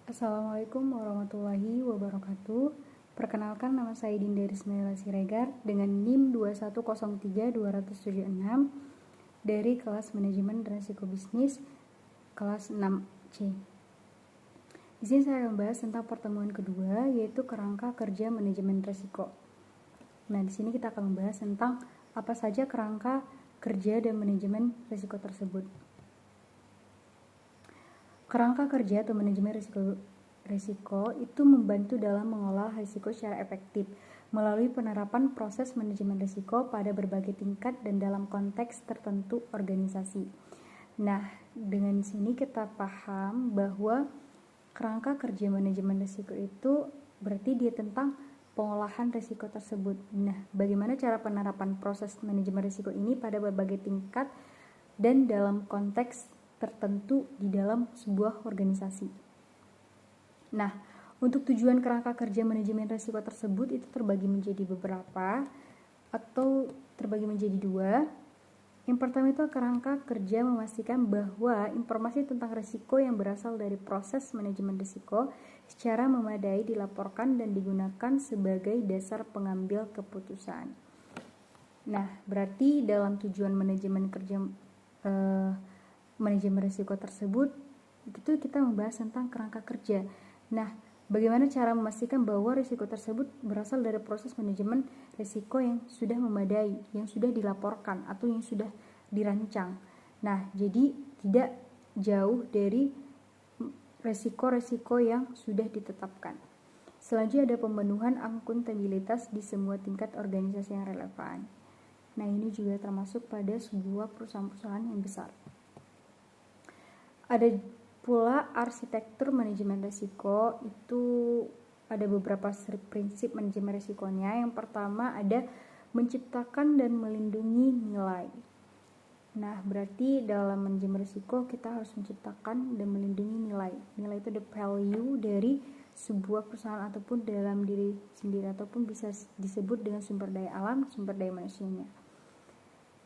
Assalamualaikum warahmatullahi wabarakatuh. Perkenalkan, nama saya Dinda Rismaila Siregar dengan NIM 2103276 dari kelas Manajemen dan Risiko Bisnis kelas 6C. Di sini saya akan membahas tentang pertemuan kedua, yaitu kerangka kerja manajemen risiko. Nah, di sini kita akan membahas tentang apa saja kerangka kerja dan manajemen risiko tersebut. Kerangka kerja atau manajemen risiko itu membantu dalam mengolah risiko secara efektif melalui penerapan proses manajemen risiko pada berbagai tingkat dan dalam konteks tertentu organisasi. Nah, dengan sini kita paham bahwa kerangka kerja manajemen risiko itu berarti dia tentang pengolahan risiko tersebut. Nah, bagaimana cara penerapan proses manajemen risiko ini pada berbagai tingkat dan dalam konteks tertentu di dalam sebuah organisasi. Nah, untuk tujuan kerangka kerja manajemen risiko tersebut itu terbagi menjadi beberapa atau terbagi menjadi dua. Yang pertama itu kerangka kerja memastikan bahwa informasi tentang risiko yang berasal dari proses manajemen risiko secara memadai dilaporkan dan digunakan sebagai dasar pengambil keputusan. Nah, berarti dalam tujuan manajemen kerja manajemen risiko tersebut itu kita membahas tentang kerangka kerja. Nah, bagaimana cara memastikan bahwa risiko tersebut berasal dari proses manajemen risiko yang sudah memadai, yang sudah dilaporkan atau yang sudah dirancang. Nah, jadi tidak jauh dari risiko-risiko yang sudah ditetapkan. Selanjutnya ada pemenuhan akuntabilitas di semua tingkat organisasi yang relevan. Nah, ini juga termasuk pada sebuah perusahaan-perusahaan yang besar. Ada pula arsitektur manajemen risiko, itu ada beberapa prinsip manajemen risikonya. Yang pertama ada menciptakan dan melindungi nilai. Nah, berarti dalam manajemen risiko kita harus menciptakan dan melindungi nilai. Nilai itu the value dari sebuah perusahaan ataupun dalam diri sendiri, ataupun bisa disebut dengan sumber daya alam, sumber daya manusianya.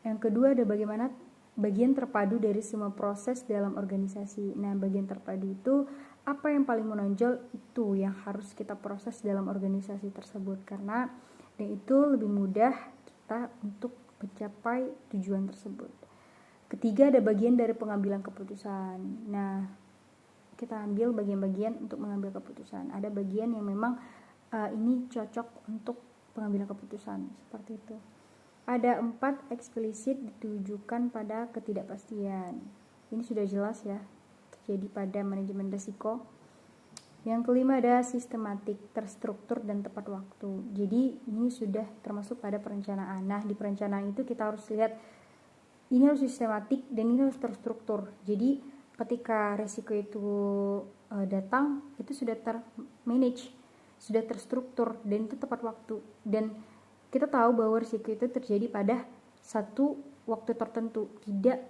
Yang kedua ada bagaimana bagian terpadu dari semua proses dalam organisasi. Nah, bagian terpadu itu apa yang paling menonjol itu yang harus kita proses dalam organisasi tersebut, karena itu lebih mudah kita untuk mencapai tujuan tersebut. Ketiga ada bagian dari pengambilan keputusan. Nah, kita ambil bagian-bagian untuk mengambil keputusan. Ada bagian yang memang ini cocok untuk pengambilan keputusan, seperti itu. Ada 4 eksplisit ditujukan pada ketidakpastian. Ini sudah jelas ya, terjadi pada manajemen risiko. Yang kelima ada sistematik, terstruktur dan tepat waktu. Jadi ini sudah termasuk pada perencanaan. Nah, di perencanaan itu kita harus lihat ini harus sistematik dan ini harus terstruktur. Jadi ketika risiko itu datang, itu sudah termanage, sudah terstruktur dan itu tepat waktu. Dan kita tahu bahwa risiko itu terjadi pada satu waktu tertentu, tidak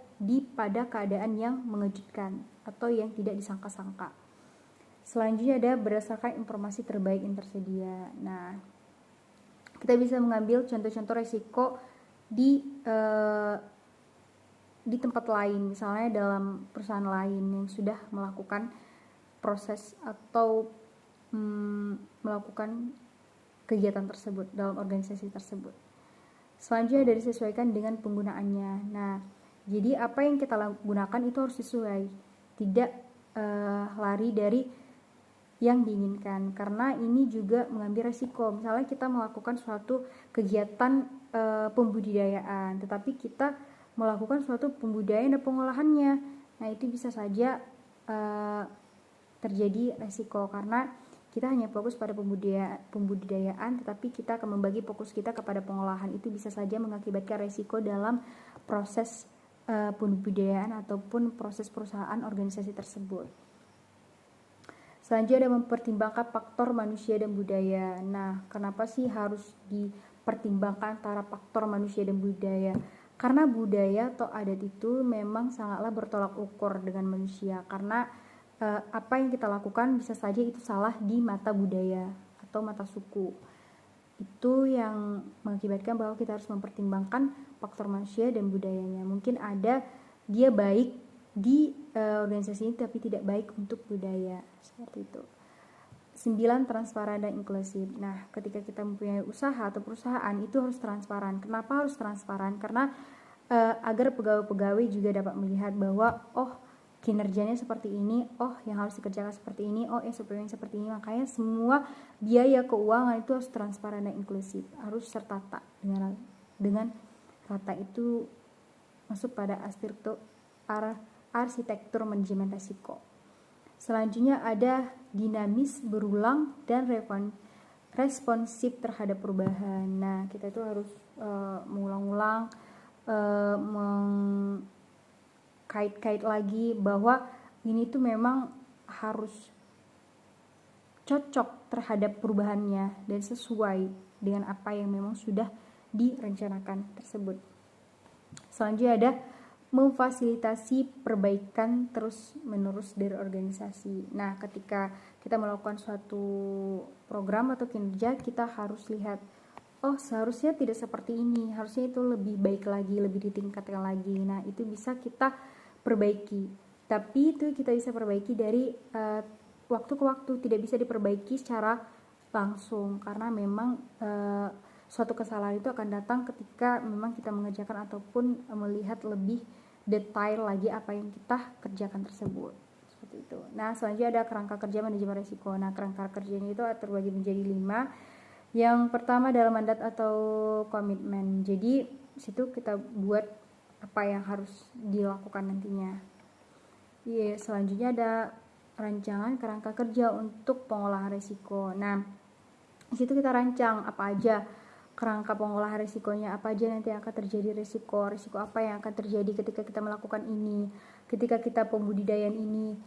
pada keadaan yang mengejutkan atau yang tidak disangka-sangka. Selanjutnya ada berdasarkan informasi terbaik yang tersedia. Nah, kita bisa mengambil contoh-contoh risiko di tempat lain, misalnya dalam perusahaan lain yang sudah melakukan proses atau melakukan kegiatan tersebut dalam organisasi tersebut. Selanjutnya dari disesuaikan dengan penggunaannya. Nah, jadi apa yang kita gunakan itu harus sesuai, tidak lari dari yang diinginkan, karena ini juga mengambil resiko. Misalnya kita melakukan suatu kegiatan pembudidayaan, tetapi kita melakukan suatu pembudidayaan dan pengolahannya. Nah, itu bisa saja terjadi resiko karena kita hanya fokus pada pembudidayaan, tetapi kita akan membagi fokus kita kepada pengolahan. Itu bisa saja mengakibatkan resiko dalam proses pembudidayaan ataupun proses perusahaan organisasi tersebut. Selanjutnya ada mempertimbangkan faktor manusia dan budaya. Nah, kenapa sih harus dipertimbangkan antara faktor manusia dan budaya? Karena budaya atau adat itu memang sangatlah bertolak ukur dengan manusia, karena apa yang kita lakukan bisa saja itu salah di mata budaya atau mata suku. Itu yang mengakibatkan bahwa kita harus mempertimbangkan faktor manusia dan budayanya. Mungkin ada dia baik di organisasi ini tapi tidak baik untuk budaya, seperti itu. 9, transparan dan inklusif. Nah, ketika kita mempunyai usaha atau perusahaan itu harus transparan. Kenapa harus transparan? Karena agar pegawai-pegawai juga dapat melihat bahwa kinerjanya seperti ini, yang harus dikerjakan seperti ini, yang suplemen seperti ini. Makanya semua biaya keuangan itu harus transparan dan inklusif, harus tertata dengan rata. Itu masuk pada arsitektur manajemen risiko. Selanjutnya ada dinamis, berulang, dan responsif terhadap perubahan. Nah, kita itu harus mengulang-ulang, mengkait-kait lagi bahwa ini tuh memang harus cocok terhadap perubahannya dan sesuai dengan apa yang memang sudah direncanakan tersebut. Selanjutnya ada memfasilitasi perbaikan terus-menerus dari organisasi. Nah, ketika kita melakukan suatu program atau kinerja, kita harus lihat, seharusnya tidak seperti ini, harusnya itu lebih baik lagi, lebih ditingkatkan lagi. Nah, itu bisa kita perbaiki. Tapi itu kita bisa perbaiki dari waktu ke waktu, tidak bisa diperbaiki secara langsung, karena memang suatu kesalahan itu akan datang ketika memang kita mengerjakan ataupun melihat lebih detail lagi apa yang kita kerjakan tersebut, seperti itu. Nah, selanjutnya ada kerangka kerja manajemen risiko. Nah, kerangka kerjanya itu terbagi menjadi 5. Yang pertama adalah mandat atau komitmen. Jadi situ kita buat apa yang harus dilakukan nantinya. Selanjutnya ada rancangan kerangka kerja untuk pengolahan risiko. Nah, di situ kita rancang apa aja kerangka pengolahan risikonya, apa aja nanti akan terjadi risiko apa yang akan terjadi ketika kita melakukan ini, ketika kita pembudidayaan ini,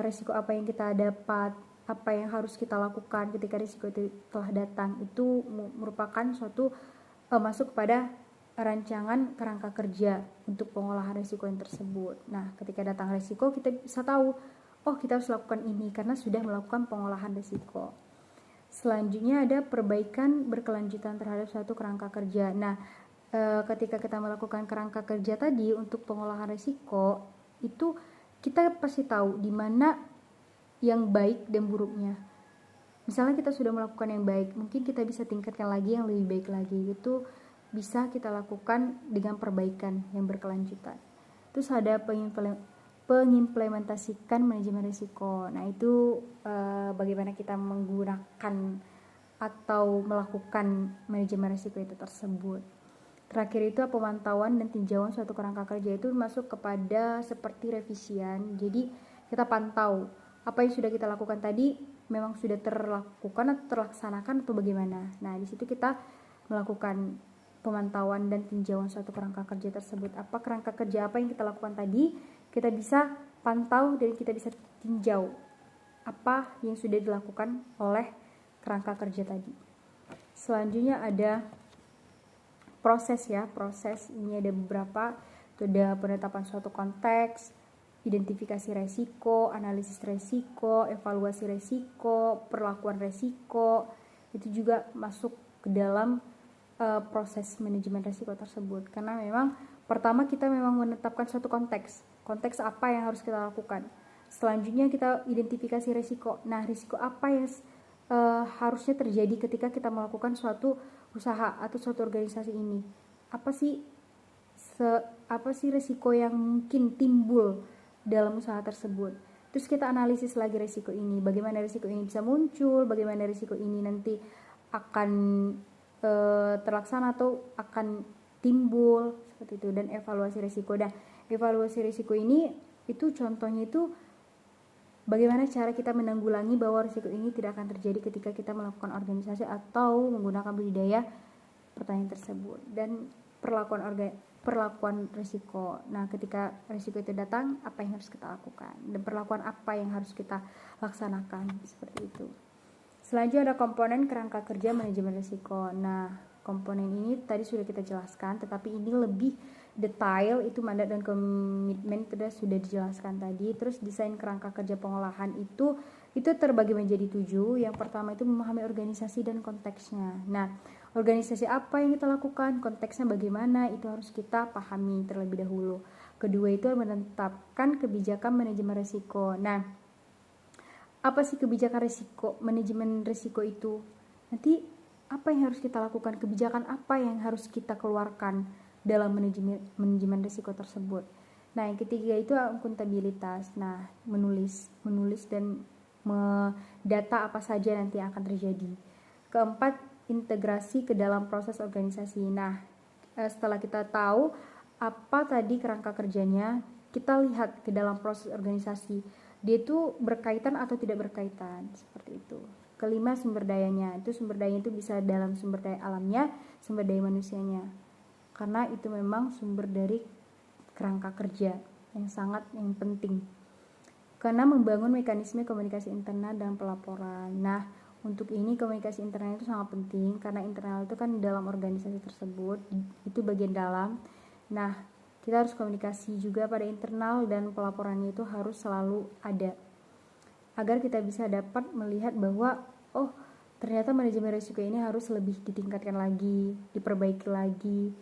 risiko apa yang kita dapat, apa yang harus kita lakukan ketika risiko itu telah datang. Itu merupakan suatu masuk kepada rancangan kerangka kerja untuk pengolahan risiko yang tersebut. Nah, ketika datang risiko kita bisa tahu, kita harus lakukan ini karena sudah melakukan pengolahan risiko. Selanjutnya ada perbaikan berkelanjutan terhadap suatu kerangka kerja. Nah, ketika kita melakukan kerangka kerja tadi untuk pengolahan risiko, itu kita pasti tahu di mana yang baik dan buruknya. Misalnya kita sudah melakukan yang baik, mungkin kita bisa tingkatkan lagi yang lebih baik lagi. Itu bisa kita lakukan dengan perbaikan yang berkelanjutan. Terus ada pengimplementasikan manajemen risiko. Nah, itu bagaimana kita menggunakan atau melakukan manajemen risiko itu tersebut. Terakhir itu pemantauan dan tinjauan suatu kerangka kerja itu masuk kepada seperti revisian. Jadi kita pantau apa yang sudah kita lakukan tadi memang sudah terlakukan atau terlaksanakan atau bagaimana. Nah, di situ kita melakukan pemantauan dan tinjauan suatu kerangka kerja tersebut. Apa kerangka kerja apa yang kita lakukan tadi, kita bisa pantau dan kita bisa tinjau apa yang sudah dilakukan oleh kerangka kerja tadi. Selanjutnya ada proses ya. Proses ini ada beberapa. Itu ada penetapan suatu konteks, identifikasi resiko, analisis resiko, evaluasi resiko, perlakuan resiko. Itu juga masuk ke dalam proses manajemen risiko tersebut. Karena memang pertama kita memang menetapkan suatu konteks apa yang harus kita lakukan. Selanjutnya kita identifikasi risiko. Nah, risiko apa yang harusnya terjadi ketika kita melakukan suatu usaha atau suatu organisasi ini? Apa sih risiko yang mungkin timbul dalam usaha tersebut? Terus kita analisis lagi risiko ini. Bagaimana risiko ini bisa muncul? Bagaimana risiko ini nanti akan terlaksana atau akan timbul, seperti itu. Dan evaluasi risiko. Dan evaluasi risiko ini itu contohnya itu bagaimana cara kita menanggulangi bahwa risiko ini tidak akan terjadi ketika kita melakukan organisasi atau menggunakan budidaya pertanian tersebut. Dan perlakuan risiko. Nah, ketika risiko itu datang, apa yang harus kita lakukan dan perlakuan apa yang harus kita laksanakan, seperti itu. Selanjutnya ada komponen kerangka kerja manajemen risiko. Nah, komponen ini tadi sudah kita jelaskan, tetapi ini lebih detail, itu mandat dan komitmen sudah dijelaskan tadi. Terus desain kerangka kerja pengolahan itu terbagi menjadi 7. Yang pertama itu memahami organisasi dan konteksnya. Nah, organisasi apa yang kita lakukan, konteksnya bagaimana, itu harus kita pahami terlebih dahulu. kedua itu menetapkan kebijakan manajemen risiko. Nah, apa sih kebijakan risiko, manajemen risiko itu? Nanti apa yang harus kita lakukan, kebijakan apa yang harus kita keluarkan dalam manajemen risiko tersebut. Nah, yang ketiga itu akuntabilitas. Nah, menulis dan data apa saja nanti akan terjadi. Keempat, integrasi ke dalam proses organisasi. Nah, setelah kita tahu apa tadi kerangka kerjanya, kita lihat ke dalam proses organisasi. Dia itu berkaitan atau tidak berkaitan, seperti itu. Kelima, sumber dayanya. Itu sumber dayanya itu bisa dalam sumber daya alamnya, sumber daya manusianya. Karena itu memang sumber dari kerangka kerja yang penting. Karena membangun mekanisme komunikasi internal dan pelaporan. Nah, untuk ini komunikasi internal itu sangat penting karena internal itu kan dalam organisasi tersebut, itu bagian dalam. Nah, kita harus komunikasi juga pada internal dan pelaporannya itu harus selalu ada. Agar kita bisa dapat melihat bahwa ternyata manajemen risiko ini harus lebih ditingkatkan lagi, diperbaiki lagi.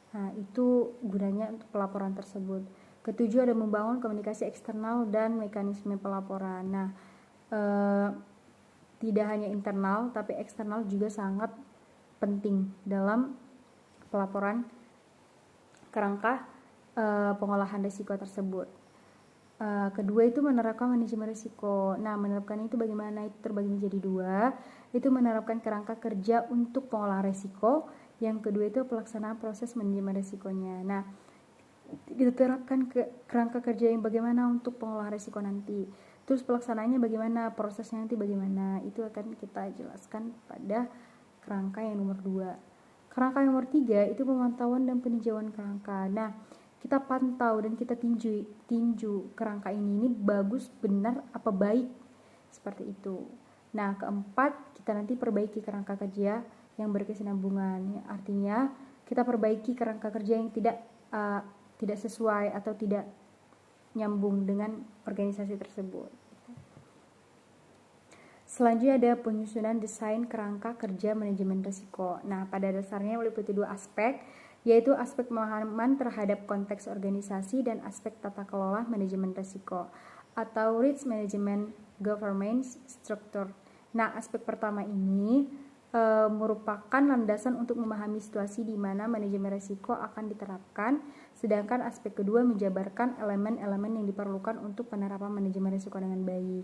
Nah, itu gunanya untuk pelaporan tersebut. Ketujuh, ada membangun komunikasi eksternal dan mekanisme pelaporan. Nah, tidak hanya internal tapi eksternal juga sangat penting dalam pelaporan kerangka pengolahan risiko tersebut. Kedua itu menerapkan manajemen risiko. Nah, menerapkan itu bagaimana? Itu terbagi menjadi dua. Itu menerapkan kerangka kerja untuk pengolahan risiko. Yang kedua itu pelaksanaan proses manajemen risikonya. Nah, diterapkan kerangka kerja yang bagaimana untuk pengolahan risiko nanti. Terus pelaksanaannya bagaimana, prosesnya nanti bagaimana, itu akan kita jelaskan pada kerangka yang nomor 2. Kerangka yang nomor 3 itu pemantauan dan peninjauan kerangka. Nah, kita pantau dan kita tinju kerangka ini bagus, benar, apa baik, seperti itu. Nah, keempat, kita nanti perbaiki kerangka kerja yang berkesinambungan. Artinya, kita perbaiki kerangka kerja yang tidak sesuai atau tidak nyambung dengan organisasi tersebut. Selanjutnya ada penyusunan desain kerangka kerja manajemen risiko. Nah, pada dasarnya meliputi dua aspek, yaitu aspek pemahaman terhadap konteks organisasi dan aspek tata kelola manajemen risiko atau risk management governance structure. Nah, aspek pertama ini merupakan landasan untuk memahami situasi di mana manajemen risiko akan diterapkan, sedangkan aspek kedua menjabarkan elemen-elemen yang diperlukan untuk penerapan manajemen risiko dengan baik.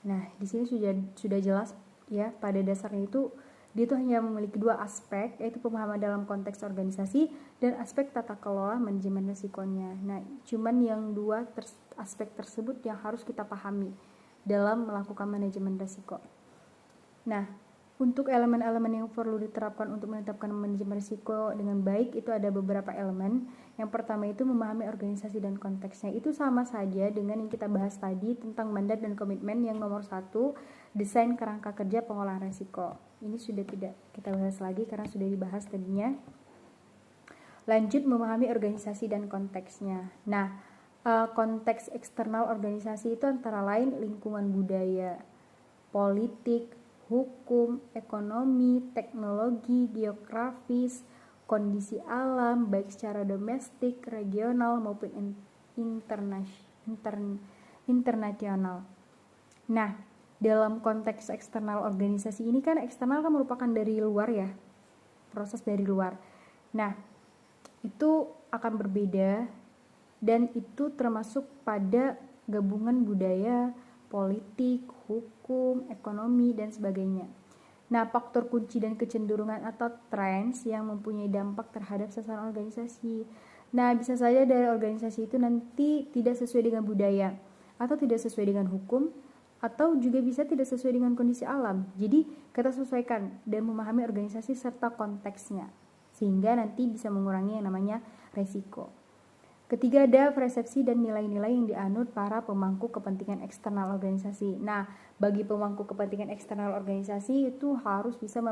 Nah, di sini sudah jelas ya, pada dasarnya itu dia itu hanya memiliki dua aspek, yaitu pemahaman dalam konteks organisasi dan aspek tata kelola manajemen risikonya. Nah, cuman yang dua aspek tersebut yang harus kita pahami dalam melakukan manajemen risiko. Nah, untuk elemen-elemen yang perlu diterapkan untuk menetapkan manajemen risiko dengan baik itu ada beberapa elemen. Yang pertama itu memahami organisasi dan konteksnya. Itu sama saja dengan yang kita bahas tadi tentang mandat dan komitmen. Yang nomor 1, desain kerangka kerja pengolahan risiko. Ini sudah tidak kita bahas lagi karena sudah dibahas tadinya. Lanjut, memahami organisasi dan konteksnya. Nah, konteks eksternal organisasi itu antara lain lingkungan budaya, politik, hukum, ekonomi, teknologi, geografis, kondisi alam, baik secara domestik, regional maupun internasional. Nah, dalam konteks eksternal organisasi ini kan eksternal kan merupakan dari luar ya, proses dari luar. Nah, itu akan berbeda dan itu termasuk pada gabungan budaya, politik, hukum, ekonomi, dan sebagainya. Nah, faktor kunci dan kecenderungan atau trends yang mempunyai dampak terhadap sasaran organisasi. Nah, bisa saja dari organisasi itu nanti tidak sesuai dengan budaya, atau tidak sesuai dengan hukum, atau juga bisa tidak sesuai dengan kondisi alam. Jadi, kita sesuaikan dan memahami organisasi serta konteksnya, sehingga nanti bisa mengurangi yang namanya resiko. Ketiga, ada persepsi dan nilai-nilai yang dianut para pemangku kepentingan eksternal organisasi. Nah, bagi pemangku kepentingan eksternal organisasi itu harus bisa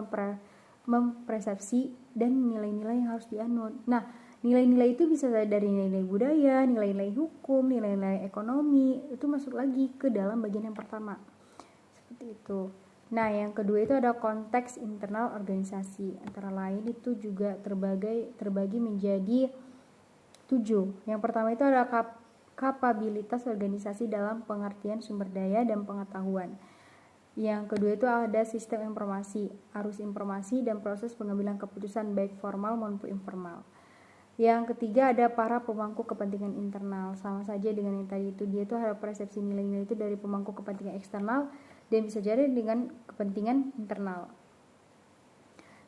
mempersepsi dan nilai-nilai yang harus dianut. Nah, nilai-nilai itu bisa dari nilai budaya, nilai-nilai hukum, nilai-nilai ekonomi, itu masuk lagi ke dalam bagian yang pertama. Seperti itu. Nah, yang kedua itu ada konteks internal organisasi. Antara lain itu juga terbagi menjadi 7. Yang pertama itu adalah kapabilitas organisasi dalam pengertian sumber daya dan pengetahuan. Yang kedua itu ada sistem informasi, arus informasi dan proses pengambilan keputusan baik formal maupun informal. Yang ketiga ada para pemangku kepentingan internal. Sama saja dengan yang tadi itu, dia itu ada persepsi nilai-nilai itu dari pemangku kepentingan eksternal dan bisa jadi dengan kepentingan internal.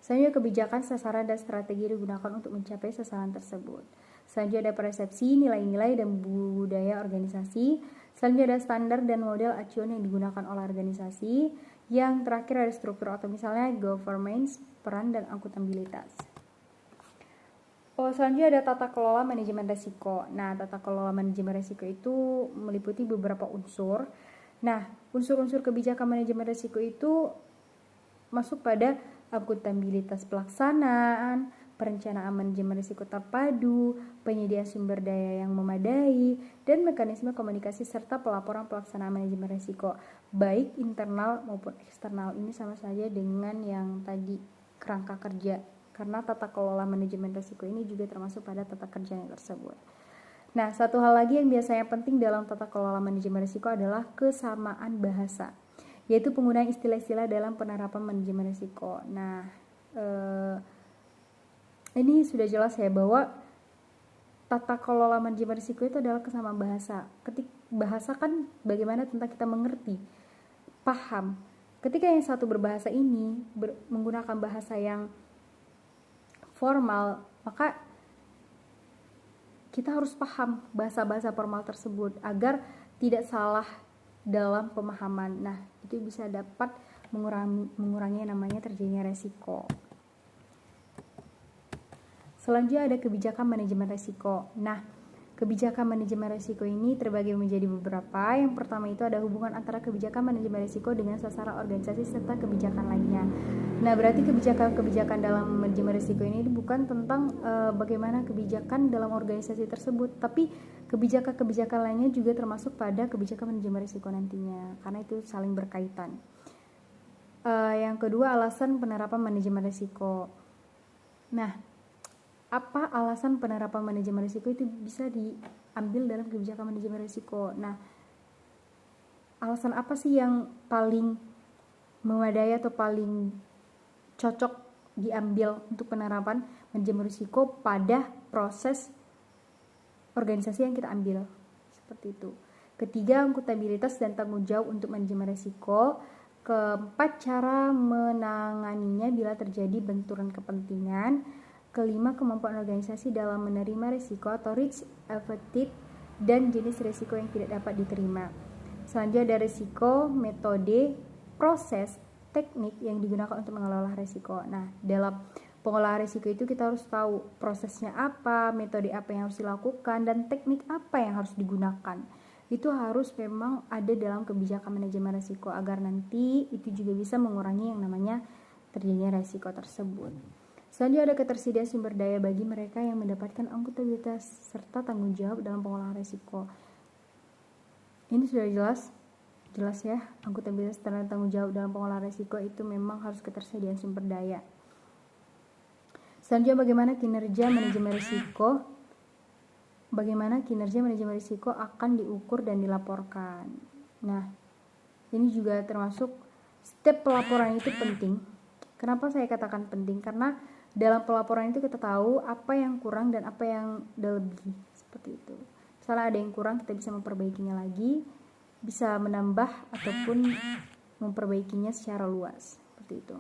Selanjutnya kebijakan, sasaran, dan strategi digunakan untuk mencapai sasaran tersebut. Selanjutnya ada persepsi, nilai-nilai, dan budaya organisasi. Selanjutnya ada standar dan model acuan yang digunakan oleh organisasi. Yang terakhir ada struktur atau misalnya governance, peran, dan akuntabilitas. Selanjutnya ada tata kelola manajemen risiko. Nah, tata kelola manajemen risiko itu meliputi beberapa unsur. Nah, unsur-unsur kebijakan manajemen risiko itu masuk pada akuntabilitas pelaksanaan, perencanaan manajemen risiko terpadu, penyediaan sumber daya yang memadai, dan mekanisme komunikasi serta pelaporan pelaksanaan manajemen risiko, baik internal maupun eksternal. Ini sama saja dengan yang tadi kerangka kerja, karena tata kelola manajemen risiko ini juga termasuk pada tata kerja yang tersebut. Nah, satu hal lagi yang biasanya penting dalam tata kelola manajemen risiko adalah kesamaan bahasa, yaitu penggunaan istilah-istilah dalam penerapan manajemen risiko. Nah, ini sudah jelas ya bahwa tata kelola manajemen risiko itu adalah kesamaan bahasa. Bahasa kan bagaimana tentang kita mengerti, paham. Ketika yang satu berbahasa ini menggunakan bahasa yang formal, maka kita harus paham bahasa-bahasa formal tersebut agar tidak salah dalam pemahaman. Nah, itu bisa dapat mengurangi namanya terjadinya resiko. Selanjutnya ada kebijakan manajemen resiko. Nah, kebijakan manajemen resiko ini terbagi menjadi beberapa. Yang pertama itu ada hubungan antara kebijakan manajemen resiko dengan sasaran organisasi serta kebijakan lainnya. Nah, berarti kebijakan-kebijakan dalam manajemen risiko ini bukan tentang bagaimana kebijakan dalam organisasi tersebut, tapi kebijakan-kebijakan lainnya juga termasuk pada kebijakan manajemen risiko nantinya, karena itu saling berkaitan. Yang kedua, alasan penerapan manajemen risiko. Nah, apa alasan penerapan manajemen risiko itu bisa diambil dalam kebijakan manajemen risiko? Nah, alasan apa sih yang paling memadai atau paling cocok diambil untuk penerapan manajemen risiko pada proses organisasi yang kita ambil, seperti itu. Ketiga, akuntabilitas dan tanggung jawab untuk manajemen risiko. Keempat, cara menanganinya bila terjadi benturan kepentingan. Kelima, kemampuan organisasi dalam menerima risiko atau risk affected dan jenis risiko yang tidak dapat diterima. Selanjutnya ada risiko, metode, proses, teknik yang digunakan untuk mengelola risiko. Nah, dalam pengolahan risiko itu kita harus tahu prosesnya apa, metode apa yang harus dilakukan, dan teknik apa yang harus digunakan. Itu harus memang ada dalam kebijakan manajemen risiko agar nanti itu juga bisa mengurangi yang namanya terjadinya risiko tersebut. Selanjutnya ada ketersediaan sumber daya bagi mereka yang mendapatkan akuntabilitas serta tanggung jawab dalam pengolahan risiko. Ini sudah jelas ya, akuntabilitas dan tanggung jawab dalam pengolahan risiko itu memang harus ketersediaan sumber daya. Selanjutnya bagaimana kinerja manajemen risiko? Bagaimana kinerja manajemen risiko akan diukur dan dilaporkan. Nah, ini juga termasuk step pelaporan itu penting. Kenapa saya katakan penting? Karena dalam pelaporan itu kita tahu apa yang kurang dan apa yang lebih, seperti itu. Misalnya ada yang kurang, kita bisa memperbaikinya lagi, bisa menambah ataupun memperbaikinya secara luas, seperti itu.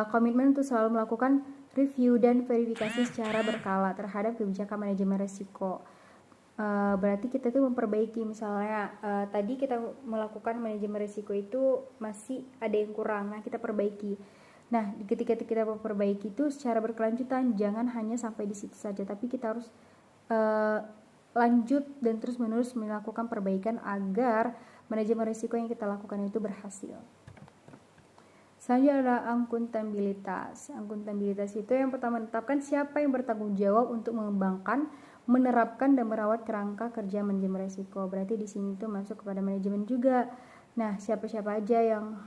Komitmen untuk selalu melakukan review dan verifikasi secara berkala terhadap kebijakan manajemen risiko. Berarti kita tuh memperbaiki, misalnya tadi kita melakukan manajemen risiko itu masih ada yang kurang, nah kita perbaiki. Nah, ketika kita memperbaiki itu secara berkelanjutan, jangan hanya sampai di situ saja, tapi kita harus lanjut dan terus menerus melakukan perbaikan agar manajemen risiko yang kita lakukan itu berhasil. Selanjutnya adalah akuntabilitas. Akuntabilitas itu yang pertama menetapkan siapa yang bertanggung jawab untuk mengembangkan, menerapkan dan merawat kerangka kerja manajemen risiko. Berarti di sini tuh masuk kepada manajemen juga. Nah, siapa-siapa aja yang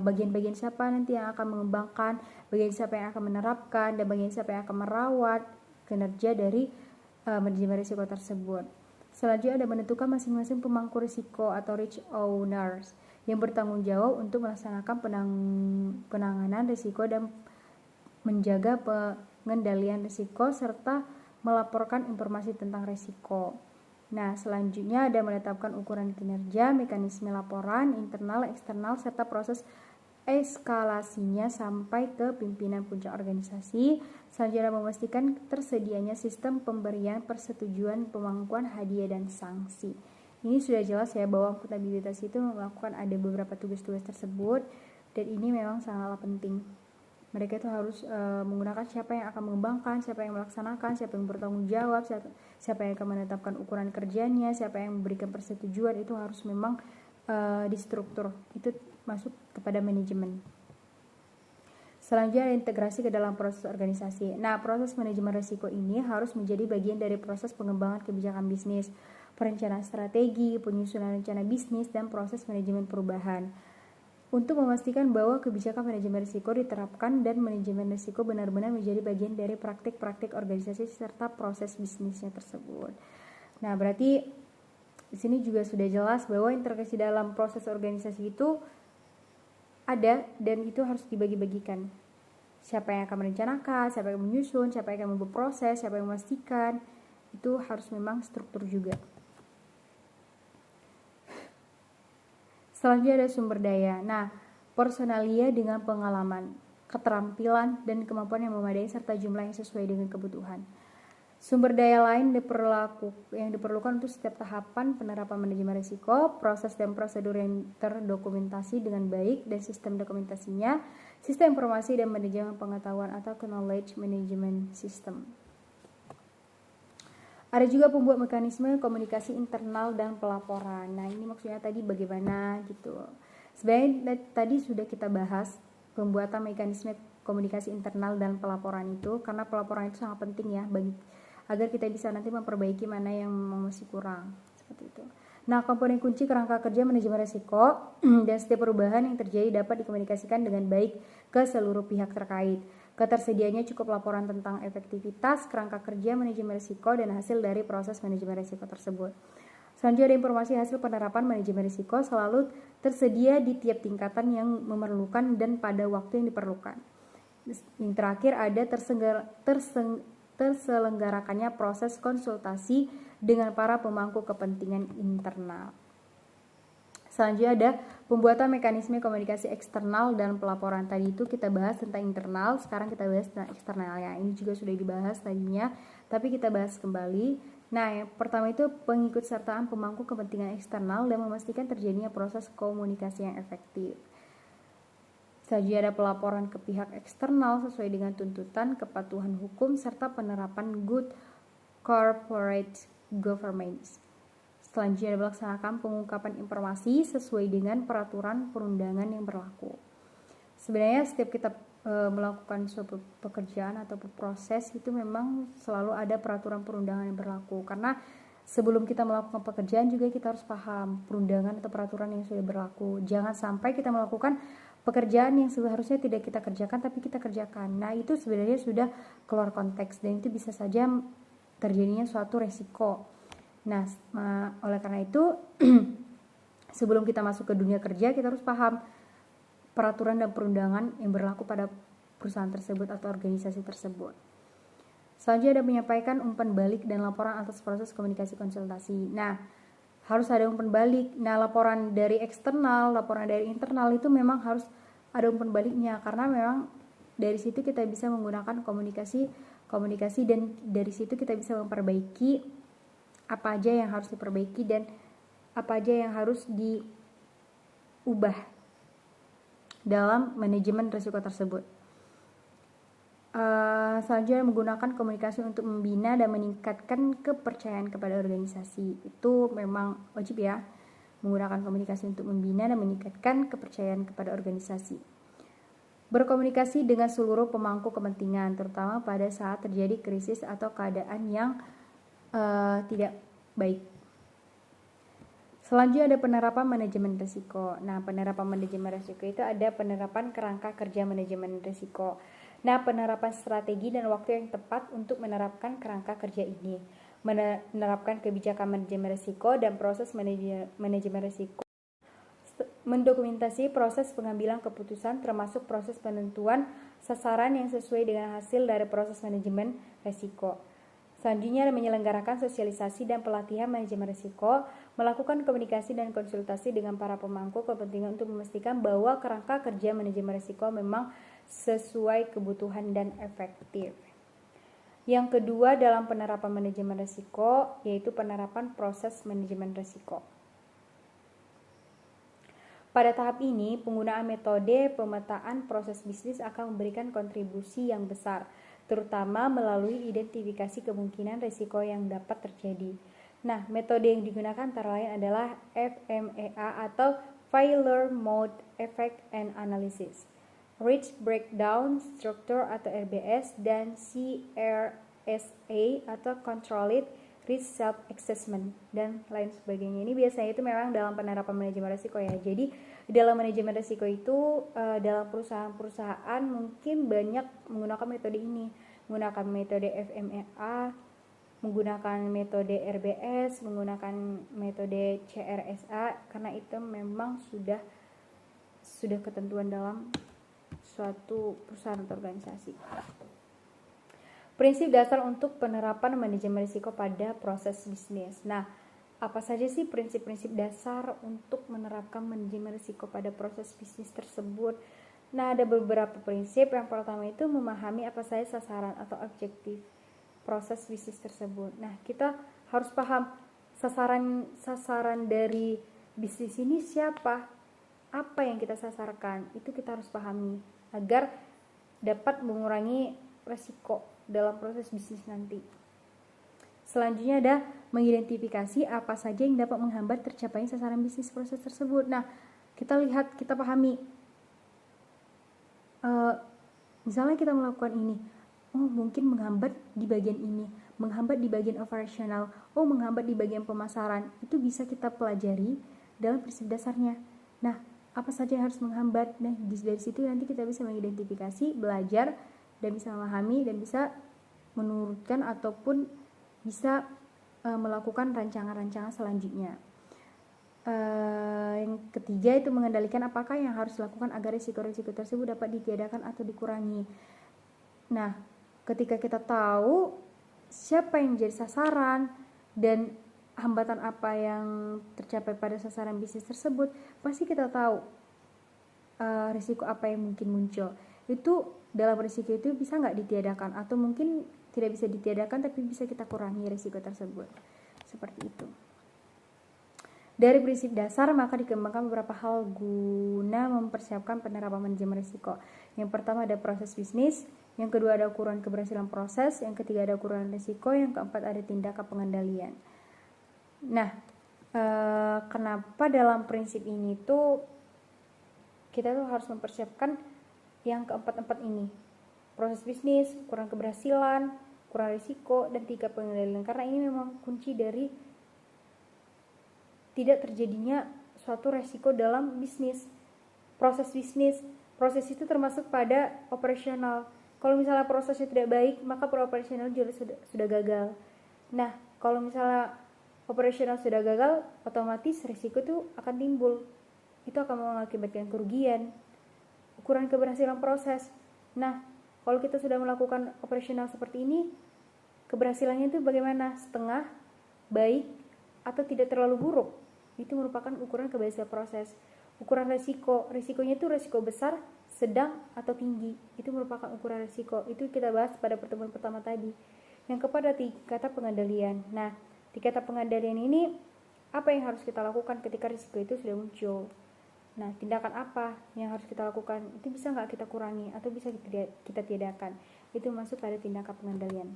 bagian-bagian siapa nanti yang akan mengembangkan, bagian siapa yang akan menerapkan, dan bagian siapa yang akan merawat kinerja dari manajemen risiko tersebut. Selanjutnya ada menentukan masing-masing pemangku risiko atau risk owners yang bertanggung jawab untuk melaksanakan penanganan risiko dan menjaga pengendalian risiko serta melaporkan informasi tentang risiko. Nah, selanjutnya ada menetapkan ukuran kinerja, mekanisme laporan, internal, eksternal, serta proses eskalasinya sampai ke pimpinan puncak organisasi. Selanjutnya memastikan tersedianya sistem pemberian persetujuan, pemangkuan, hadiah, dan sanksi. Ini sudah jelas ya bahwa akuntabilitas itu melakukan ada beberapa tugas-tugas tersebut, dan ini memang sangatlah penting. Mereka itu harus menggunakan siapa yang akan mengembangkan, siapa yang melaksanakan, siapa yang bertanggung jawab, siapa yang akan menetapkan ukuran kerjanya, siapa yang memberikan persetujuan, itu harus memang distruktur. Itu masuk kepada manajemen. Selanjutnya ada integrasi ke dalam proses organisasi. Nah, proses manajemen risiko ini harus menjadi bagian dari proses pengembangan kebijakan bisnis, perencanaan strategi, penyusunan rencana bisnis, dan proses manajemen perubahan. Untuk memastikan bahwa kebijakan manajemen risiko diterapkan dan manajemen risiko benar-benar menjadi bagian dari praktik-praktik organisasi serta proses bisnisnya tersebut. Nah, berarti di sini juga sudah jelas bahwa integrasi dalam proses organisasi itu ada dan itu harus dibagi-bagikan. Siapa yang akan merencanakan, siapa yang menyusun, siapa yang akan memproses, siapa yang memastikan, itu harus memang struktur juga. Selanjutnya ada sumber daya. Nah, personalia dengan pengalaman, keterampilan, dan kemampuan yang memadai serta jumlah yang sesuai dengan kebutuhan. Sumber daya lain yang diperlukan untuk setiap tahapan penerapan manajemen risiko, proses dan prosedur yang terdokumentasi dengan baik, dan sistem dokumentasinya, sistem informasi dan manajemen pengetahuan atau knowledge management system. Ada juga pembuat mekanisme komunikasi internal dan pelaporan. Nah, ini maksudnya tadi bagaimana gitu. Sebenarnya tadi sudah kita bahas pembuatan mekanisme komunikasi internal dan pelaporan itu, karena pelaporan itu sangat penting ya agar kita bisa nanti memperbaiki mana yang masih kurang, seperti itu. Nah, komponen kunci kerangka kerja manajemen risiko dan setiap perubahan yang terjadi dapat dikomunikasikan dengan baik ke seluruh pihak terkait. Ketersediaannya cukup laporan tentang efektivitas, kerangka kerja, manajemen risiko, dan hasil dari proses manajemen risiko tersebut. Selanjutnya ada informasi hasil penerapan manajemen risiko selalu tersedia di tiap tingkatan yang memerlukan dan pada waktu yang diperlukan. Yang terakhir ada terselenggarakannya proses konsultasi dengan para pemangku kepentingan internal. Selanjutnya ada pembuatan mekanisme komunikasi eksternal dan pelaporan. Tadi itu kita bahas tentang internal, sekarang kita bahas tentang eksternalnya. Ini juga sudah dibahas tadinya, tapi kita bahas kembali. Nah, yang pertama itu pengikutsertaan pemangku kepentingan eksternal dan memastikan terjadinya proses komunikasi yang efektif. Selanjutnya ada pelaporan ke pihak eksternal sesuai dengan tuntutan, kepatuhan hukum, serta penerapan good corporate governance. Selanjutnya melaksanakan pengungkapan informasi sesuai dengan peraturan perundangan yang berlaku. Sebenarnya setiap kita melakukan suatu pekerjaan atau proses itu memang selalu ada peraturan perundangan yang berlaku, karena sebelum kita melakukan pekerjaan juga kita harus paham perundangan atau peraturan yang sudah berlaku. Jangan sampai kita melakukan pekerjaan yang seharusnya tidak kita kerjakan tapi kita kerjakan. Nah, itu sebenarnya sudah keluar konteks dan itu bisa saja terjadinya suatu resiko. Nah, oleh karena itu sebelum kita masuk ke dunia kerja kita harus paham peraturan dan perundangan yang berlaku pada perusahaan tersebut atau organisasi tersebut. Selanjutnya ada menyampaikan umpan balik dan laporan atas proses komunikasi konsultasi. Nah, harus ada umpan balik. Nah, laporan dari eksternal, laporan dari internal itu memang harus ada umpan baliknya, karena memang dari situ kita bisa menggunakan komunikasi dan dari situ kita bisa memperbaiki apa aja yang harus diperbaiki dan apa aja yang harus diubah dalam manajemen risiko tersebut. Selanjutnya menggunakan komunikasi untuk membina dan meningkatkan kepercayaan kepada organisasi. Itu memang wajib ya, menggunakan komunikasi untuk membina dan meningkatkan kepercayaan kepada organisasi. Berkomunikasi dengan seluruh pemangku kepentingan, terutama pada saat terjadi krisis atau keadaan yang tidak baik. Selanjutnya ada penerapan manajemen risiko. Nah, penerapan manajemen risiko itu ada penerapan kerangka kerja manajemen risiko. Nah, penerapan strategi dan waktu yang tepat untuk menerapkan kerangka kerja ini. Menerapkan kebijakan manajemen risiko dan proses manajemen risiko. Mendokumentasi proses pengambilan keputusan termasuk proses penentuan sasaran yang sesuai dengan hasil dari proses manajemen risiko. Selanjutnya menyelenggarakan sosialisasi dan pelatihan manajemen risiko, melakukan komunikasi dan konsultasi dengan para pemangku kepentingan untuk memastikan bahwa kerangka kerja manajemen risiko memang sesuai kebutuhan dan efektif. Yang kedua dalam penerapan manajemen risiko yaitu penerapan proses manajemen risiko. Pada tahap ini, penggunaan metode pemetaan proses bisnis akan memberikan kontribusi yang besar, terutama melalui identifikasi kemungkinan risiko yang dapat terjadi. Nah, metode yang digunakan antara lain adalah FMEA atau Failure Mode Effect and Analysis, Risk Breakdown Structure atau RBS, dan CRSA atau Controlled Risk Self-Assessment, dan lain sebagainya. Ini biasanya itu memang dalam penerapan manajemen risiko ya. Jadi dalam manajemen risiko itu dalam perusahaan-perusahaan mungkin banyak menggunakan metode ini, menggunakan metode FMEA, menggunakan metode RBS, menggunakan metode CRSA, karena itu memang sudah ketentuan dalam suatu perusahaan atau organisasi. Prinsip dasar untuk penerapan manajemen risiko pada proses bisnis. Nah, apa saja sih prinsip-prinsip dasar untuk menerapkan manajemen risiko pada proses bisnis tersebut? Nah, ada beberapa prinsip. Yang pertama itu memahami apa saja sasaran atau objektif proses bisnis tersebut. Nah, kita harus paham sasaran dari bisnis ini siapa, apa yang kita sasarkan, itu kita harus pahami agar dapat mengurangi risiko dalam proses bisnis nanti. Selanjutnya ada mengidentifikasi apa saja yang dapat menghambat tercapainya sasaran bisnis proses tersebut. Nah, kita lihat, kita pahami. Misalnya kita melakukan ini, mungkin menghambat di bagian ini, menghambat di bagian operasional, menghambat di bagian pemasaran. Itu bisa kita pelajari dalam prinsip dasarnya. Nah, apa saja yang harus menghambat? Nah, dari situ nanti kita bisa mengidentifikasi, belajar, dan bisa memahami dan bisa menurunkan ataupun bisa melakukan rancangan-rancangan selanjutnya. Yang ketiga itu mengendalikan apakah yang harus dilakukan agar risiko-risiko tersebut dapat ditiadakan atau dikurangi. Nah, ketika kita tahu siapa yang jadi sasaran dan hambatan apa yang tercapai pada sasaran bisnis tersebut, pasti kita tahu risiko apa yang mungkin muncul. Itu dalam risiko itu bisa nggak ditiadakan, atau mungkin tidak bisa ditiadakan tapi bisa kita kurangi risiko tersebut. Seperti itu. Dari prinsip dasar maka dikembangkan beberapa hal guna mempersiapkan penerapan manajemen risiko. Yang pertama ada proses bisnis, yang kedua ada ukuran keberhasilan proses, yang ketiga ada ukuran risiko, yang keempat ada tindakan pengendalian. Nah, kenapa dalam prinsip ini tuh kita tuh harus mempersiapkan yang keempat-empat ini, proses bisnis, ukuran keberhasilan, ukuran risiko, dan tingkat pengendalian, karena ini memang kunci dari tidak terjadinya suatu resiko dalam bisnis. Proses bisnis, proses itu termasuk pada operasional. Kalau misalnya prosesnya tidak baik, maka operasional juga sudah gagal. Nah, kalau misalnya operasional sudah gagal, otomatis risiko itu akan timbul. Itu akan mengakibatkan kerugian. Ukuran keberhasilan proses. Nah, kalau kita sudah melakukan operasional seperti ini, keberhasilannya itu bagaimana? Setengah, baik, atau tidak terlalu buruk. Itu merupakan ukuran keberhasilan proses. Ukuran risiko, risikonya itu risiko besar, sedang, atau tinggi. Itu merupakan ukuran risiko. Itu kita bahas pada pertemuan pertama tadi. Yang kepada tingkatan pengendalian. Nah, tingkatan pengendalian ini apa yang harus kita lakukan ketika risiko itu sudah muncul? Nah, tindakan apa yang harus kita lakukan? Itu bisa nggak kita kurangi atau bisa kita tiadakan? Itu masuk pada tindakan pengendalian.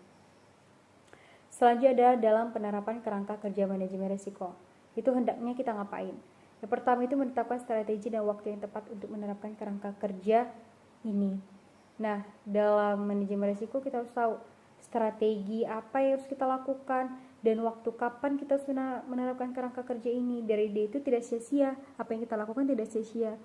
Selanjutnya ada dalam penerapan kerangka kerja manajemen risiko. Itu hendaknya kita ngapain? Yang pertama itu menetapkan strategi dan waktu yang tepat untuk menerapkan kerangka kerja ini. Nah, dalam manajemen risiko kita harus tahu strategi apa yang harus kita lakukan, dan waktu kapan kita sudah menerapkan kerangka kerja ini. Dari ide itu tidak sia-sia, apa yang kita lakukan tidak sia-sia,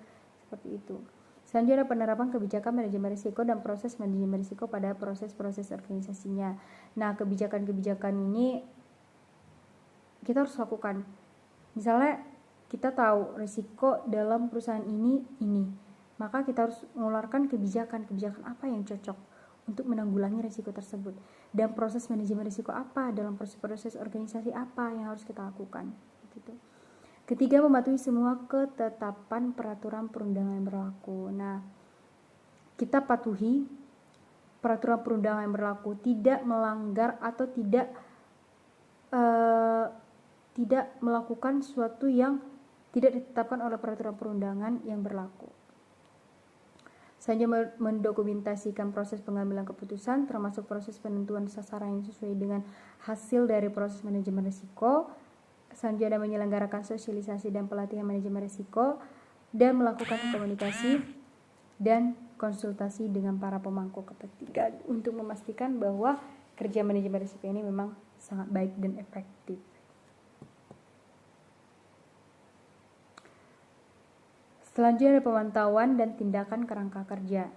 seperti itu. Selanjutnya ada penerapan kebijakan manajemen risiko dan proses manajemen risiko pada proses-proses organisasinya. Nah, kebijakan-kebijakan ini kita harus lakukan. Misalnya kita tahu risiko dalam perusahaan ini, maka kita harus mengeluarkan kebijakan apa yang cocok untuk menanggulangi risiko tersebut, dan proses manajemen risiko apa dalam proses-proses organisasi apa yang harus kita lakukan gitu. Ketiga, mematuhi semua ketetapan peraturan perundangan yang berlaku. Nah, kita patuhi peraturan perundangan yang berlaku, tidak melanggar atau tidak melakukan sesuatu yang tidak ditetapkan oleh peraturan perundangan yang berlaku. Selanjutnya, mendokumentasikan proses pengambilan keputusan termasuk proses penentuan sasaran yang sesuai dengan hasil dari proses manajemen risiko. Selanjutnya ada menyelenggarakan sosialisasi dan pelatihan manajemen risiko dan melakukan komunikasi dan konsultasi dengan para pemangku kepentingan untuk memastikan bahwa kerja manajemen risiko ini memang sangat baik dan efektif. Selanjutnya ada pemantauan dan tindakan kerangka kerja.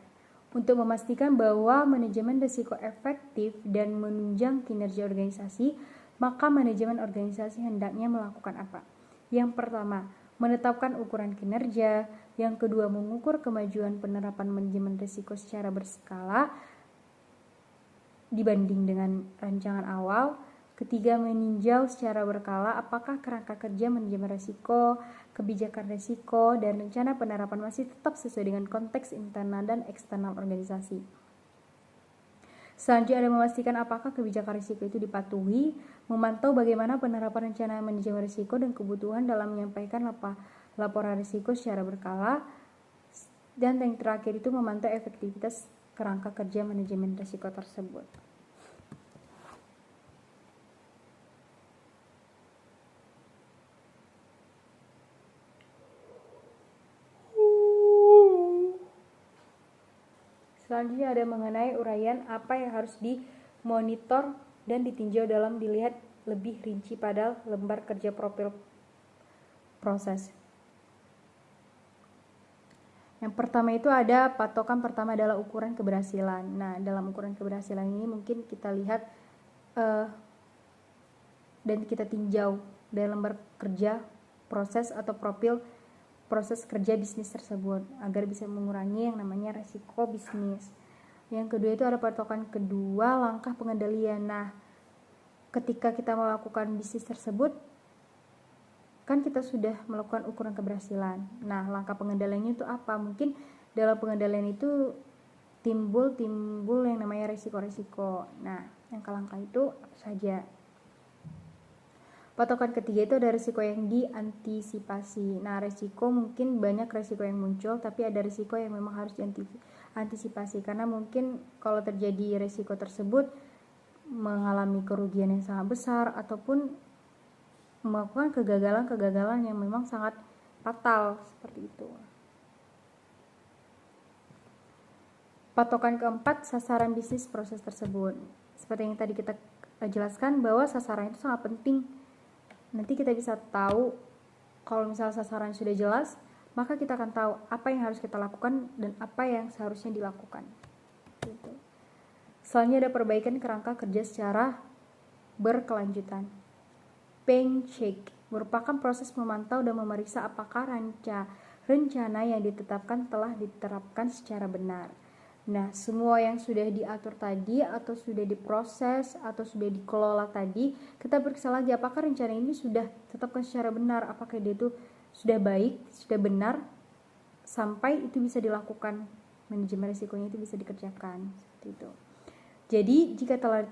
Untuk memastikan bahwa manajemen risiko efektif dan menunjang kinerja organisasi, maka manajemen organisasi hendaknya melakukan apa? Yang pertama, menetapkan ukuran kinerja. Yang kedua, mengukur kemajuan penerapan manajemen risiko secara berskala dibanding dengan rancangan awal. Ketiga, meninjau secara berkala apakah kerangka kerja manajemen risiko, kebijakan risiko, dan rencana penerapan masih tetap sesuai dengan konteks internal dan eksternal organisasi. Selanjutnya ada memastikan apakah kebijakan risiko itu dipatuhi, memantau bagaimana penerapan rencana manajemen risiko dan kebutuhan dalam menyampaikan laporan risiko secara berkala, dan yang terakhir itu memantau efektivitas kerangka kerja manajemen risiko tersebut. Selanjutnya ada mengenai uraian apa yang harus dimonitor dan ditinjau dalam dilihat lebih rinci pada lembar kerja profil proses. Yang pertama itu ada patokan pertama adalah ukuran keberhasilan. Nah, dalam ukuran keberhasilan ini mungkin kita lihat dan kita tinjau dari lembar kerja proses atau profil proses kerja bisnis tersebut agar bisa mengurangi yang namanya resiko bisnis. Yang kedua itu ada patokan kedua, langkah pengendalian. Nah, ketika kita melakukan bisnis tersebut, kan kita sudah melakukan ukuran keberhasilan. Nah, langkah pengendaliannya itu apa? Mungkin dalam pengendalian itu timbul yang namanya resiko-resiko. Nah, yang langkah itu apa saja? Patokan ketiga itu ada risiko yang diantisipasi. Nah, risiko mungkin banyak risiko yang muncul, tapi ada risiko yang memang harus diantisipasi karena mungkin kalau terjadi risiko tersebut mengalami kerugian yang sangat besar ataupun melakukan kegagalan yang memang sangat fatal seperti itu. Patokan keempat, sasaran bisnis proses tersebut. Seperti yang tadi kita jelaskan bahwa sasaran itu sangat penting. Nanti kita bisa tahu kalau misalnya sasaran sudah jelas, maka kita akan tahu apa yang harus kita lakukan dan apa yang seharusnya dilakukan. Gitu. Selanjutnya ada perbaikan kerangka kerja secara berkelanjutan. Pain check merupakan proses memantau dan memeriksa apakah rencana yang ditetapkan telah diterapkan secara benar. Nah, semua yang sudah diatur tadi atau sudah diproses atau sudah dikelola tadi, kita periksa lagi apakah rencana ini sudah ditetapkan secara benar, apakah dia itu sudah baik, sudah benar, sampai itu bisa dilakukan, manajemen risikonya itu bisa dikerjakan, seperti itu. Jadi, jika telah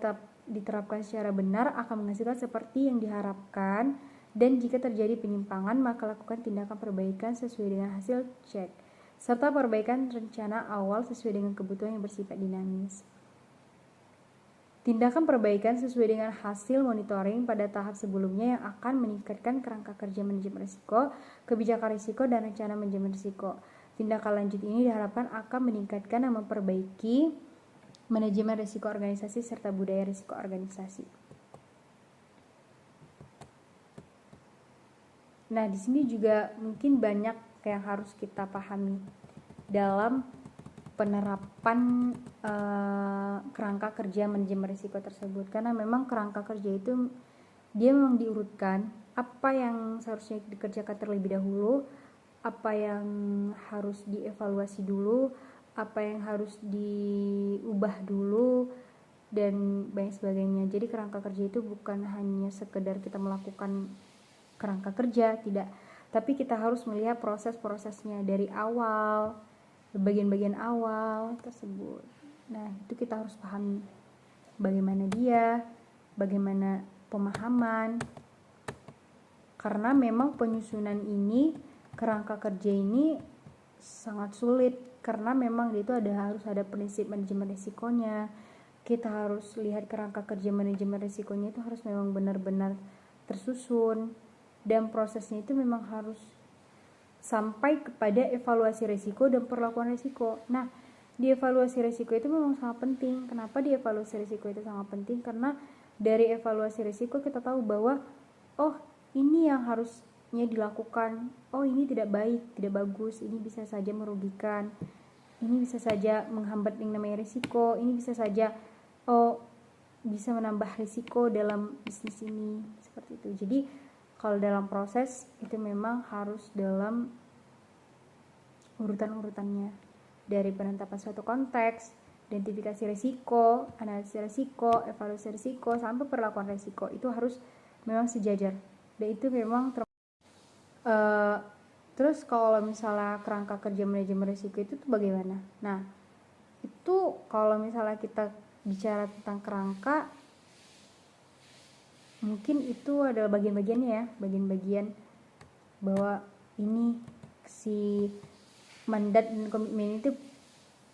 diterapkan secara benar, akan menghasilkan seperti yang diharapkan, dan jika terjadi penyimpangan, maka lakukan tindakan perbaikan sesuai dengan hasil cek, serta perbaikan rencana awal sesuai dengan kebutuhan yang bersifat dinamis. Tindakan perbaikan sesuai dengan hasil monitoring pada tahap sebelumnya yang akan meningkatkan kerangka kerja manajemen risiko, kebijakan risiko, dan rencana manajemen risiko. Tindakan lanjut ini diharapkan akan meningkatkan dan memperbaiki manajemen risiko organisasi serta budaya risiko organisasi. Nah, di sini juga mungkin banyak yang harus kita pahami dalam penerapan kerangka kerja manajemen risiko tersebut, karena memang kerangka kerja itu dia memang diurutkan apa yang seharusnya dikerjakan terlebih dahulu, apa yang harus dievaluasi dulu, apa yang harus diubah dulu, dan banyak sebagainya. Jadi kerangka kerja itu bukan hanya sekedar kita melakukan kerangka kerja, tidak, tapi kita harus melihat proses-prosesnya dari awal, bagian-bagian awal tersebut. Nah, itu kita harus pahami bagaimana dia, bagaimana pemahaman, karena memang penyusunan ini, kerangka kerja ini sangat sulit, karena memang itu harus ada prinsip manajemen risikonya. Kita harus lihat kerangka kerja manajemen risikonya itu harus memang benar-benar tersusun, dan prosesnya itu memang harus sampai kepada evaluasi risiko dan perlakuan risiko. Nah, di evaluasi risiko itu memang sangat penting. Kenapa di evaluasi risiko itu sangat penting? Karena dari evaluasi risiko kita tahu bahwa oh, ini yang harusnya dilakukan, oh ini tidak baik, tidak bagus, ini bisa saja merugikan, ini bisa saja menghambat yang namanya risiko, ini bisa saja bisa menambah risiko dalam bisnis ini, seperti itu. Jadi kalau dalam proses itu memang harus dalam urutan-urutannya, dari penetapan suatu konteks, identifikasi risiko, analisis risiko, evaluasi risiko, sampai perlakuan risiko, itu harus memang sejajar. Dan itu memang terus kalau misalnya kerangka kerja manajemen risiko itu tuh bagaimana? Nah, itu kalau misalnya kita bicara tentang kerangka, mungkin itu adalah bagian-bagiannya ya, bagian-bagian bahwa ini si mandat dan komitmen itu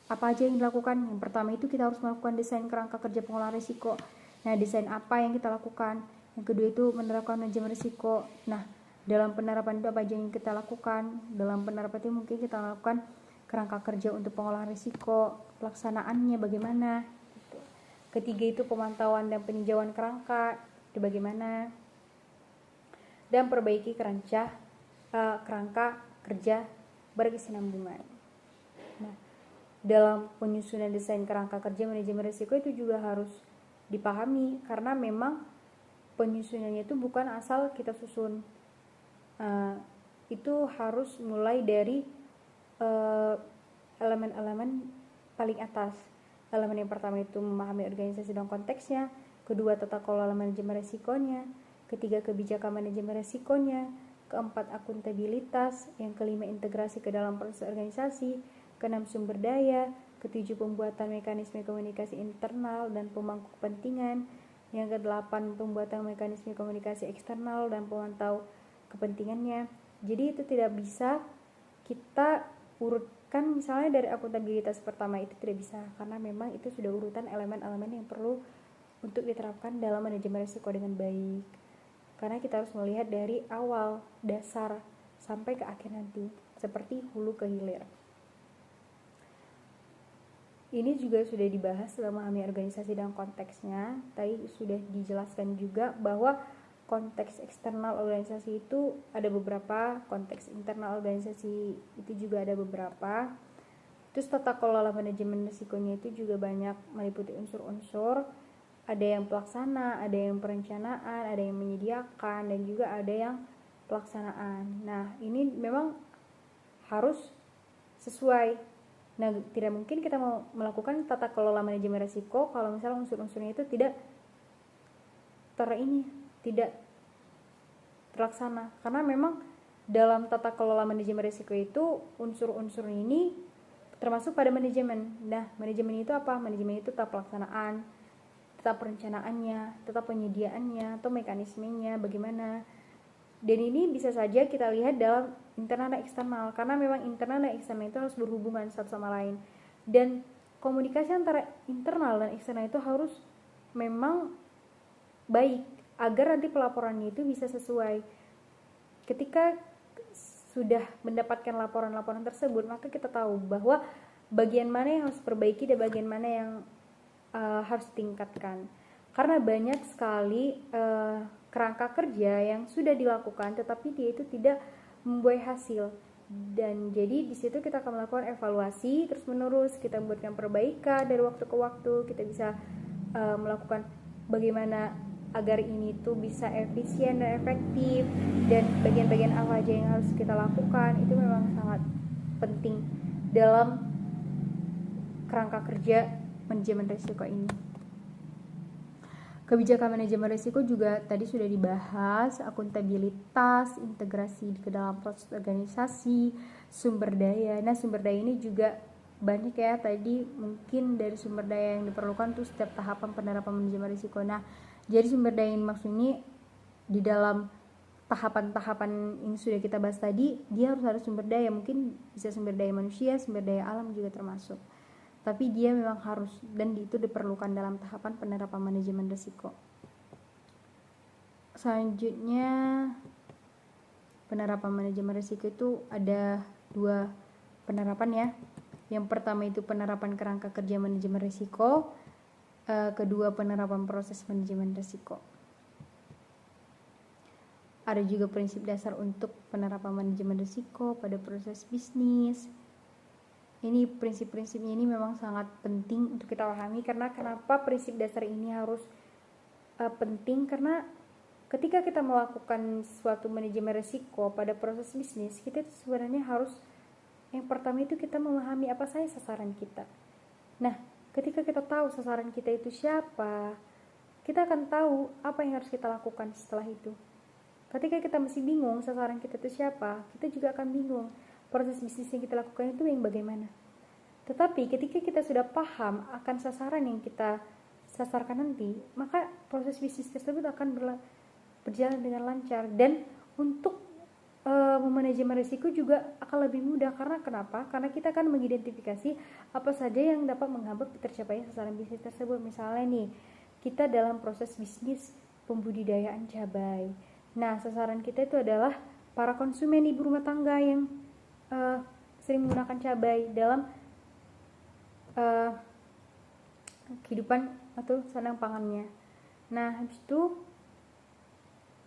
apa aja yang dilakukan. Yang pertama itu kita harus melakukan desain kerangka kerja pengolahan risiko. Nah, desain apa yang kita lakukan? Yang kedua itu menerapkan manajemen risiko. Nah, dalam penerapan itu apa aja yang kita lakukan? Dalam penerapan itu mungkin kita lakukan kerangka kerja untuk pengolahan risiko, pelaksanaannya bagaimana. Ketiga itu pemantauan dan peninjauan kerangka, itu bagaimana. Dan perbaiki kerangka kerja berkesinambungan. Nah, dalam penyusunan desain kerangka kerja manajemen risiko itu juga harus dipahami, karena memang penyusunannya itu bukan asal kita susun. Itu harus mulai dari elemen-elemen paling atas. Elemen yang pertama itu memahami organisasi dan konteksnya, kedua tata kelola manajemen risikonya, ketiga kebijakan manajemen risikonya, keempat akuntabilitas, yang kelima integrasi ke dalam proses organisasi, keenam sumber daya, ketujuh pembuatan mekanisme komunikasi internal dan pemangku kepentingan, yang kedelapan pembuatan mekanisme komunikasi eksternal dan pemantau kepentingannya. Jadi itu tidak bisa kita urutkan misalnya dari akuntabilitas pertama, itu tidak bisa, karena memang itu sudah urutan elemen-elemen yang perlu untuk diterapkan dalam manajemen risiko dengan baik. Karena kita harus melihat dari awal dasar sampai ke akhir nanti, seperti hulu ke hilir. Ini juga sudah dibahas dalam memahami organisasi dan konteksnya. Tadi sudah dijelaskan juga bahwa konteks eksternal organisasi itu ada beberapa, konteks internal organisasi itu juga ada beberapa. Terus tata kelola manajemen risikonya itu juga banyak meliputi unsur-unsur. Ada yang pelaksana, ada yang perencanaan, ada yang menyediakan, dan juga ada yang pelaksanaan. Nah, ini memang harus sesuai. Nah, tidak mungkin kita mau melakukan tata kelola manajemen risiko kalau misalnya unsur-unsurnya itu tidak terlaksana. Karena memang dalam tata kelola manajemen risiko itu unsur-unsur ini termasuk pada manajemen. Nah, manajemen itu apa? Manajemen itu tata pelaksanaan, tata perencanaannya, tata penyediaannya, atau mekanismenya bagaimana. Dan ini bisa saja kita lihat dalam internal dan eksternal, karena memang internal dan eksternal itu harus berhubungan satu sama lain. Dan komunikasi antara internal dan eksternal itu harus memang baik, agar nanti pelaporannya itu bisa sesuai. Ketika sudah mendapatkan laporan-laporan tersebut, maka kita tahu bahwa bagian mana yang harus diperbaiki dan bagian mana yang harus ditingkatkan. Karena banyak sekali kerangka kerja yang sudah dilakukan tetapi dia itu tidak membuat hasil. Dan jadi di situ kita akan melakukan evaluasi terus menerus, kita membuatkan perbaikan dari waktu ke waktu, kita bisa melakukan bagaimana agar ini tuh bisa efisien dan efektif, dan bagian-bagian apa aja yang harus kita lakukan. Itu memang sangat penting dalam kerangka kerja manajemen risiko ini. Kebijakan manajemen risiko juga tadi sudah dibahas, akuntabilitas, integrasi ke dalam proses organisasi, sumber daya. Nah, sumber daya ini juga banyak ya, tadi mungkin dari sumber daya yang diperlukan tuh setiap tahapan penerapan manajemen risiko. Nah, jadi sumber daya yang maksud ini di dalam tahapan-tahapan yang sudah kita bahas tadi, dia harus ada sumber daya, mungkin bisa sumber daya manusia, sumber daya alam juga termasuk. Tapi dia memang harus, dan itu diperlukan dalam tahapan penerapan manajemen risiko. Selanjutnya, penerapan manajemen risiko itu ada 2 penerapan ya. Yang pertama itu penerapan kerangka kerja manajemen risiko, kedua penerapan proses manajemen risiko. Ada juga prinsip dasar untuk penerapan manajemen risiko pada proses bisnis. Ini prinsip-prinsipnya ini memang sangat penting untuk kita pahami. Karena kenapa prinsip dasar ini harus penting? Karena ketika kita melakukan suatu manajemen risiko pada proses bisnis, kita sebenarnya harus, yang pertama itu kita memahami apa saja sasaran kita. Nah, ketika kita tahu sasaran kita itu siapa, kita akan tahu apa yang harus kita lakukan setelah itu. Ketika kita masih bingung sasaran kita itu siapa, kita juga akan bingung proses bisnis yang kita lakukan itu yang bagaimana. Tetapi ketika kita sudah paham akan sasaran yang kita sasarkan nanti, maka proses bisnis tersebut akan berjalan dengan lancar, dan untuk memanajemen risiko juga akan lebih mudah. Karena kenapa? Karena kita akan mengidentifikasi apa saja yang dapat menghambat tercapainya sasaran bisnis tersebut. Misalnya nih, kita dalam proses bisnis pembudidayaan cabai. Nah, sasaran kita itu adalah para konsumen ibu rumah tangga yang sering menggunakan cabai dalam kehidupan atau sandang pangannya. Nah, habis itu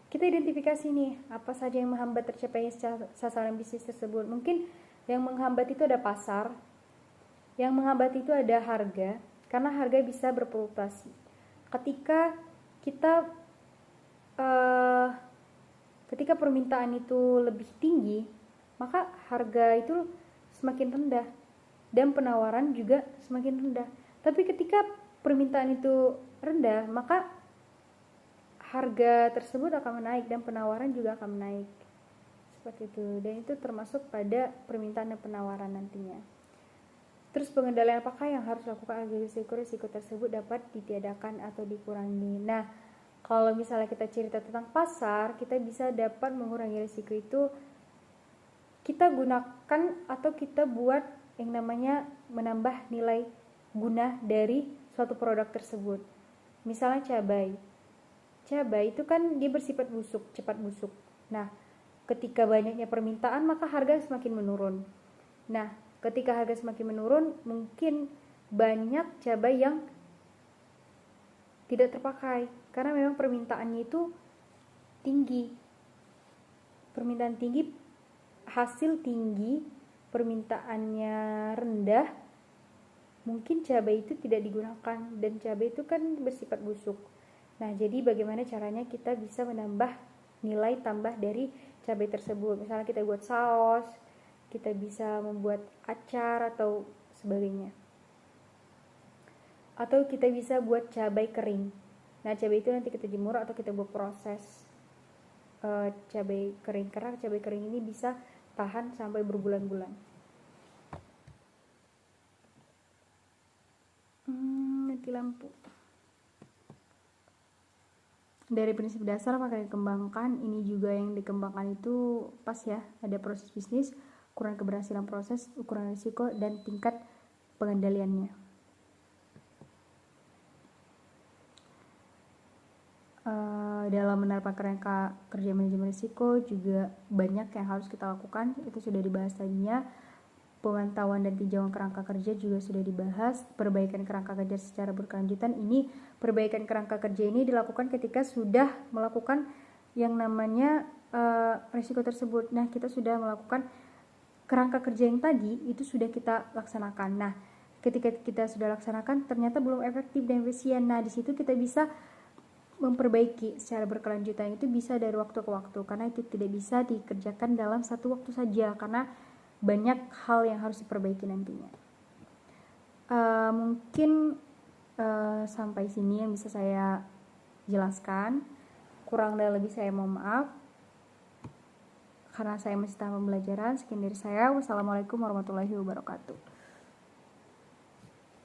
kita identifikasi nih apa saja yang menghambat tercapainya sasaran bisnis tersebut. Mungkin yang menghambat itu ada pasar, yang menghambat itu ada harga, karena harga bisa berfluktuasi. Ketika permintaan itu lebih tinggi, maka harga itu semakin rendah dan penawaran juga semakin rendah. Tapi ketika permintaan itu rendah, maka harga tersebut akan menaik dan penawaran juga akan menaik. Seperti itu. Dan itu termasuk pada permintaan dan penawaran nantinya. Terus pengendalian apakah yang harus dilakukan agar risiko tersebut dapat ditiadakan atau dikurangi. Nah, kalau misalnya kita cerita tentang pasar, kita bisa dapat mengurangi risiko itu, kita gunakan atau kita buat yang namanya menambah nilai guna dari suatu produk tersebut. Misalnya cabai itu kan dia bersifat busuk, cepat busuk. Nah, ketika banyaknya permintaan, maka harga semakin menurun. Nah, ketika harga semakin menurun, mungkin banyak cabai yang tidak terpakai karena memang permintaannya itu tinggi. Permintaan tinggi, hasil tinggi, permintaannya rendah, mungkin cabai itu tidak digunakan, dan cabai itu kan bersifat busuk. Nah, jadi bagaimana caranya kita bisa menambah nilai tambah dari cabai tersebut. Misalnya kita buat saus, kita bisa membuat acar atau sebagainya. Atau kita bisa buat cabai kering. Nah, cabai itu nanti kita jemur atau kita buat proses cabai kering. Karena cabai kering ini bisa tahan sampai berbulan-bulan. Mati lampu. Dari prinsip dasar maka dikembangkan, ini juga yang dikembangkan itu pas ya, ada proses bisnis, ukuran keberhasilan proses, ukuran risiko, dan tingkat pengendaliannya. Dalam menerapkan kerangka kerja manajemen risiko juga banyak yang harus kita lakukan, itu sudah dibahas tadinya. pemantauan dan tinjauan kerangka kerja juga sudah dibahas. Perbaikan kerangka kerja secara berkelanjutan, ini perbaikan kerangka kerja ini dilakukan ketika sudah melakukan yang namanya risiko tersebut. Nah, kita sudah melakukan kerangka kerja yang tadi itu sudah kita laksanakan. Nah, ketika kita sudah laksanakan ternyata belum efektif dan efisien. Nah, di situ kita bisa memperbaiki secara berkelanjutan. Itu bisa dari waktu ke waktu, karena itu tidak bisa dikerjakan dalam satu waktu saja, karena banyak hal yang harus diperbaiki nantinya. Mungkin sampai sini yang bisa saya jelaskan. Kurang dan lebih saya mohon maaf, karena saya masih tahap pembelajaran. Sekian dari saya. Wassalamualaikum warahmatullahi wabarakatuh.